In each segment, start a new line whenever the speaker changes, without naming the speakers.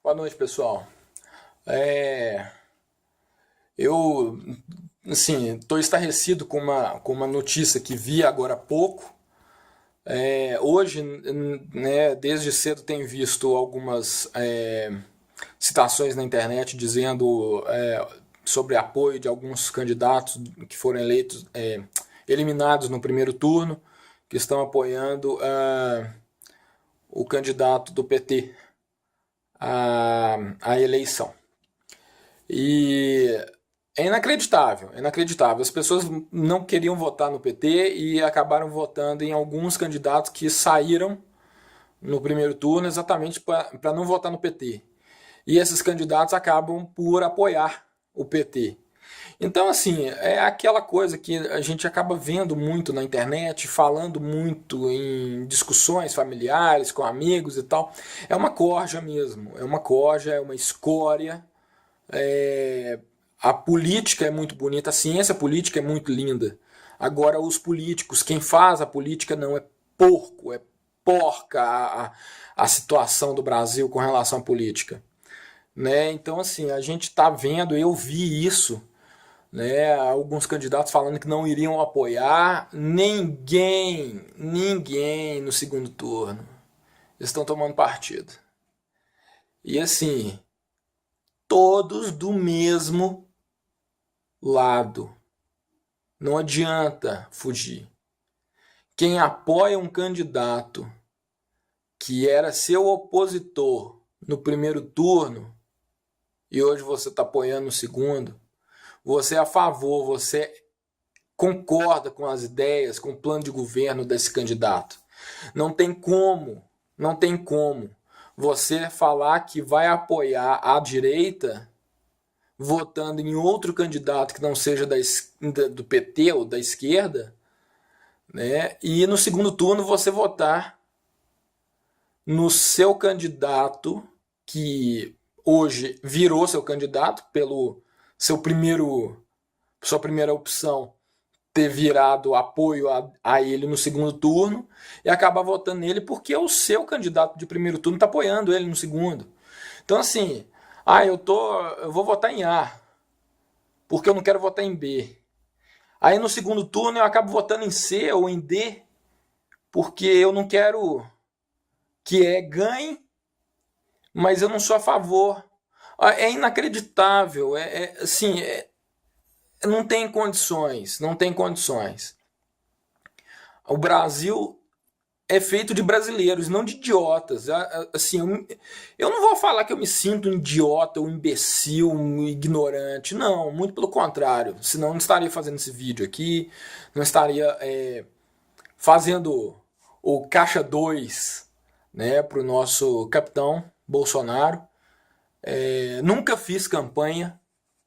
Boa noite, pessoal. É, eu, assim, estou estarrecido com uma notícia que vi agora há pouco. Hoje, né, desde cedo tenho visto algumas citações na internet dizendo sobre apoio de alguns candidatos que foram eleitos, eliminados no primeiro turno, que estão apoiando o candidato do PT à eleição. E é inacreditável. As pessoas não queriam votar no PT e acabaram votando em alguns candidatos que saíram no primeiro turno exatamente para não votar no PT. E esses candidatos acabam por apoiar o PT. Então, assim, é aquela coisa que a gente acaba vendo muito na internet, falando muito em discussões familiares, com amigos e tal. É uma corja mesmo, é uma corja, é uma escória. É, a política é muito bonita, a ciência política é muito linda. Agora, os políticos, quem faz a política não é porco, é porca a situação do Brasil com relação à política. Né? Então, assim, a gente está vendo, eu vi isso, né? Alguns candidatos falando que não iriam apoiar ninguém no segundo turno. Eles estão tomando partido. E assim, todos do mesmo lado. Não adianta fugir. Quem apoia um candidato que era seu opositor no primeiro turno e hoje você está apoiando no segundo, você é a favor, você concorda com as ideias, com o plano de governo desse candidato. Não tem como, não tem como você falar que vai apoiar a direita votando em outro candidato que não seja do PT ou da esquerda, né? E no segundo turno você votar no seu candidato que hoje virou seu candidato pelo sua primeira opção ter virado apoio a ele no segundo turno e acabar votando nele porque o seu candidato de primeiro turno está apoiando ele no segundo. Então assim, eu vou votar em A, porque eu não quero votar em B. Aí no segundo turno eu acabo votando em C ou em D, porque eu não quero que E ganhe, mas eu não sou a favor. É inacreditável, assim, não tem condições, não tem condições. O Brasil é feito de brasileiros, não de idiotas. Assim, eu não vou falar que eu me sinto um idiota, um imbecil, um ignorante. Não, muito pelo contrário. Senão eu não estaria fazendo esse vídeo aqui, não estaria fazendo o caixa 2, né, para o nosso capitão Bolsonaro. Nunca fiz campanha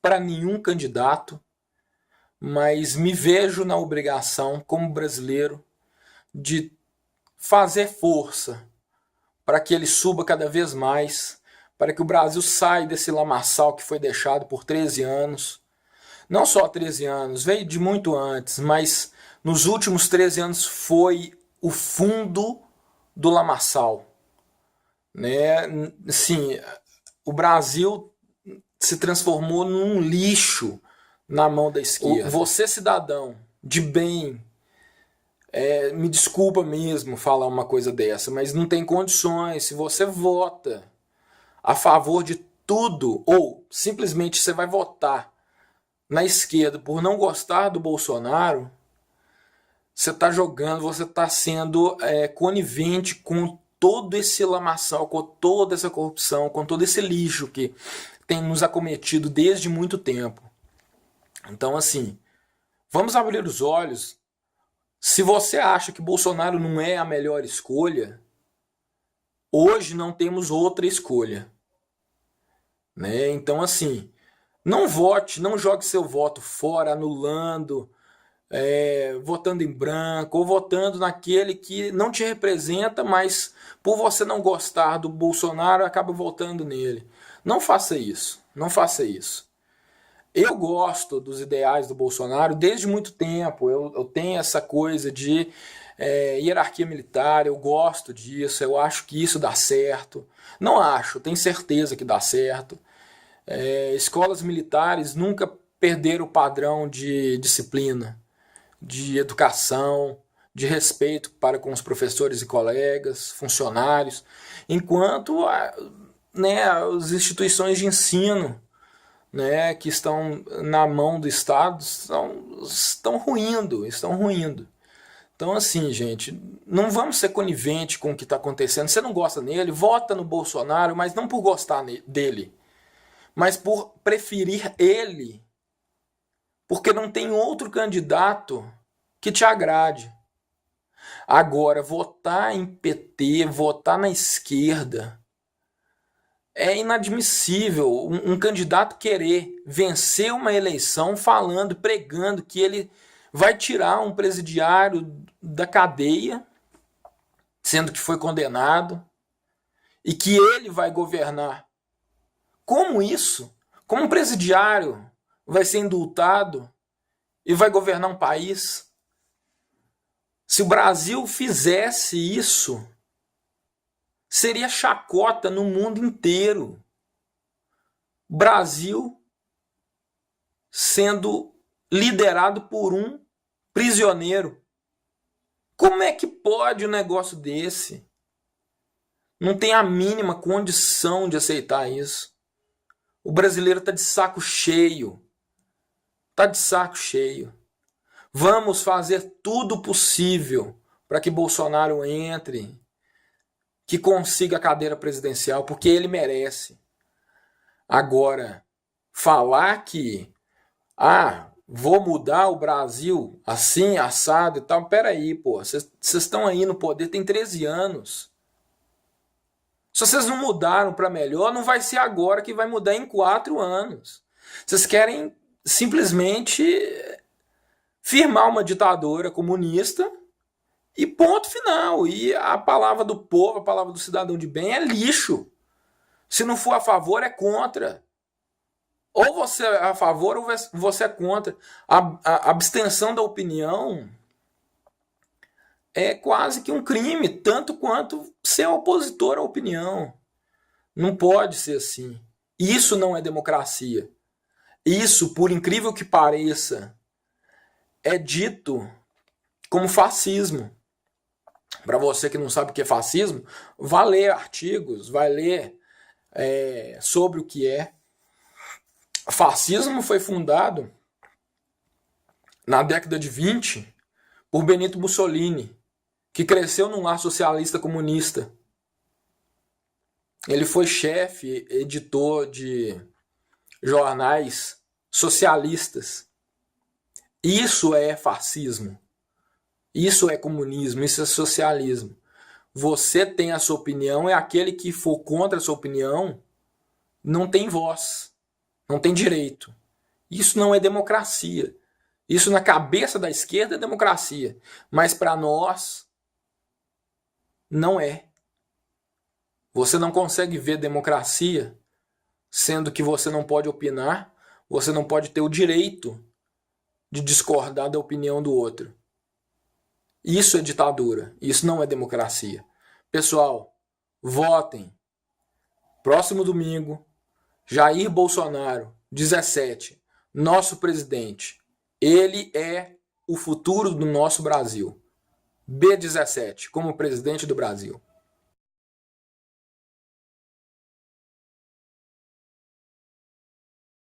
para nenhum candidato, mas me vejo na obrigação, como brasileiro, de fazer força para que ele suba cada vez mais, para que o Brasil saia desse lamaçal que foi deixado por 13 anos. Não só 13 anos, veio de muito antes, mas nos últimos 13 anos foi o fundo do lamaçal. Né? Sim, o Brasil se transformou num lixo na mão da esquerda. Você, cidadão de bem, me desculpa mesmo falar uma coisa dessa, mas não tem condições. Se você vota a favor de tudo, ou simplesmente você vai votar na esquerda por não gostar do Bolsonaro, você está jogando, você está sendo conivente com todo esse lamaçal, com toda essa corrupção, com todo esse lixo que tem nos acometido desde muito tempo. Então, assim, vamos abrir os olhos. Se você acha que Bolsonaro não é a melhor escolha, hoje não temos outra escolha. Né? Então, assim, não vote, não jogue seu voto fora, anulando, votando em branco, ou votando naquele que não te representa, mas por você não gostar do Bolsonaro, acaba votando nele. Não faça isso, não faça isso. Eu gosto dos ideais do Bolsonaro desde muito tempo. Eu tenho essa coisa de hierarquia militar, eu gosto disso, eu acho que isso dá certo. Não acho, tenho certeza que dá certo. Escolas militares nunca perderam o padrão de disciplina, de educação, de respeito para com os professores e colegas, funcionários, enquanto né, as instituições de ensino, né, que estão na mão do Estado estão ruindo, estão ruindo. Então, assim, gente, não vamos ser coniventes com o que está acontecendo. Você não gosta dele, vota no Bolsonaro, mas não por gostar dele, mas por preferir ele, porque não tem outro candidato que te agrade. Agora, votar em PT, votar na esquerda, é inadmissível um candidato querer vencer uma eleição falando, pregando que ele vai tirar um presidiário da cadeia, sendo que foi condenado, e que ele vai governar. Como isso? Como um presidiário vai ser indultado e vai governar um país? Se o Brasil fizesse isso, seria chacota no mundo inteiro. Brasil sendo liderado por um prisioneiro. Como é que pode um negócio desse? Não tem a mínima condição de aceitar isso. O brasileiro está de saco cheio. Está de saco cheio. Vamos fazer tudo possível para que Bolsonaro entre, que consiga a cadeira presidencial, porque ele merece. Agora, falar que vou mudar o Brasil assim, assado e tal, peraí, pô, vocês estão aí no poder tem 13 anos. Se vocês não mudaram para melhor, não vai ser agora que vai mudar em 4 anos. Vocês querem simplesmente firmar uma ditadura comunista e ponto final. E a palavra do povo, a palavra do cidadão de bem é lixo. Se não for a favor, é contra. Ou você é a favor ou você é contra. A abstenção da opinião é quase que um crime, tanto quanto ser opositor à opinião. Não pode ser assim. Isso não é democracia. Isso, por incrível que pareça, é dito como fascismo. Para você que não sabe o que é fascismo, vá ler artigos, vai ler sobre o que é. O fascismo foi fundado na década de 20 por Benito Mussolini, que cresceu num lar socialista comunista. Ele foi chefe, editor de jornais socialistas. Isso é fascismo. Isso é comunismo, isso é socialismo. Você tem a sua opinião, e aquele que for contra a sua opinião não tem voz, não tem direito. Isso não é democracia. Isso na cabeça da esquerda é democracia, mas para nós não é. Você não consegue ver democracia sendo que você não pode opinar, você não pode ter o direito de discordar da opinião do outro. Isso é ditadura, isso não é democracia. Pessoal, votem. Próximo domingo, Jair Bolsonaro, 17, nosso presidente. Ele é o futuro do nosso Brasil. B17, como presidente do Brasil.